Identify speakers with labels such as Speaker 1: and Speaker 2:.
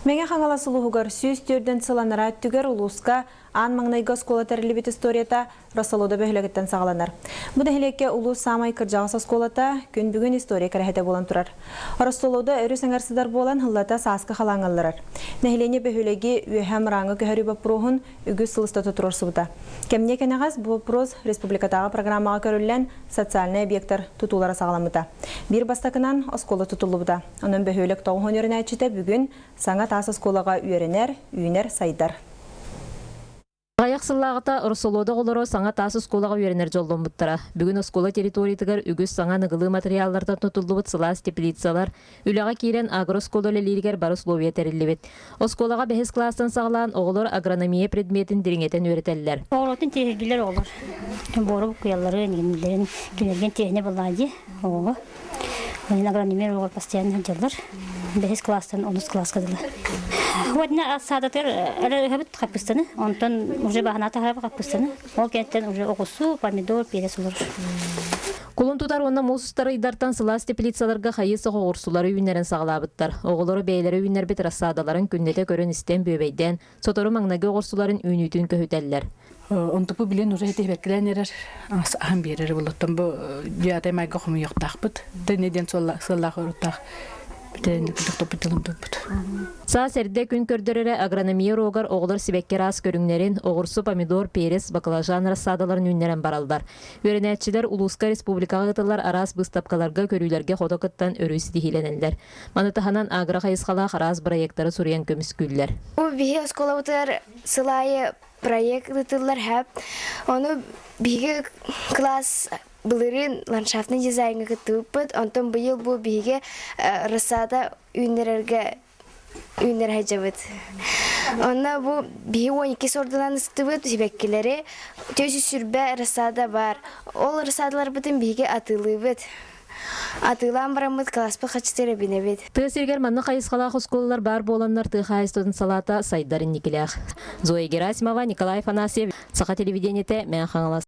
Speaker 1: Меңе хаңала сылуғығар сүйіз түрден сыланара түгер улуска ан маңнайға скола тәрілібет историята Росолода бөхілігіттен сағаланар. Бұда хелекке улус самай кіржағыса сколата күн бүгін история кәрәхеті болан тұрар. Росолода өрі сәңарсыдар болан хыллата сасқы қалаңаларар. Нәхілене бөхілігі үйәм раңы көхәрі бапырухын үгі сылыста тұтырор сыбыта. Кәмне кәнеғаз бұл вопрос республикатағы программаға көрілен социальный объекттар тұтулары сағаламыта. Bir бастакынан оскола тұтылы бұда. Оның бөхілік тоғын өрін әчіті бүгін саңа тасы сколаға үйерінер, үйінер сайдар.
Speaker 2: Аяқсыллағыта Росолода олары саңа тасы сколаға үйерінер жолдың бұттыра. Бүгін оскола территориятығар үгіз саңа нығылы материаллардан тұтылы бұт сылас теплицалар, үліға кейрен агроскололы лиригер бары словия тәрілі бет. Осколаға бәхіз кластан сағылан оғылар агрономия предметін диреңетен өретелілер.
Speaker 3: Оғылатын технигілер олар. Боры бұқиялары, негімдерін кенерген техне болады. Оғы. Оның агрономия оғыр постоянно жылдар. Бәхіз кластан 10 класс қадылы. Вадна садатыр әрі қапыстаны, онтан уже бағаната қарап қапыстаны. Ол кенттен уже оғысу, помидор, перес олар.
Speaker 2: Кулун тутар онна мусустары идартан сылас теплицаларга хайысы қоғырсулары үйінерін сағылабыттар. Оғылары бәйлері үйінер бет рассадаларын күннете көрін істен бөбейден, сотору маңнағы оғырсуларын үйінүйтін көхүтәлілер.
Speaker 4: Онтупу билен уже етебеккілен ерер, ағам берер болуттан бұ жиятай майға құмы yoqtaqpıt, дәнеден сыллағы ұрыттақ.
Speaker 2: Саа серде күн көрдөрөрө агрономия рогар оғлар сибеккер ас көрүңнерин оғырсу помидор, перес, баклажан рассадаларын үннерен баралдар. Өренәтчилер Улуска республикага гытылар арас быстапкаларга көрүүлөргө хотокыттан өрүс дихиленелер. Манытаханан агра хайыскала харас проекттары сурян көмүскүллер.
Speaker 5: Бу биге осколабытар сылайы проекттылар хәп. Оны биге класс Былырын ландшафтный дизайнга кытыппыт, онтон быйыл бу биге рассада үйнерерге үйнер хайжабыт. Онна бу биге 12 сордынан ыстыбыт сибеккелери төсү сүрбе рассада бар. Ол рассадалар бытын биге атылыбыт. Атылан барамыт класспы хачтері бинебет.
Speaker 2: Тыгасергер манны хайысқалақ осколалар бар боланнар тыгайыстын салата сайдарын никелях. Зоя Герасимова, Николай Афанасьев, Саха телевидениете, мен хаңалас.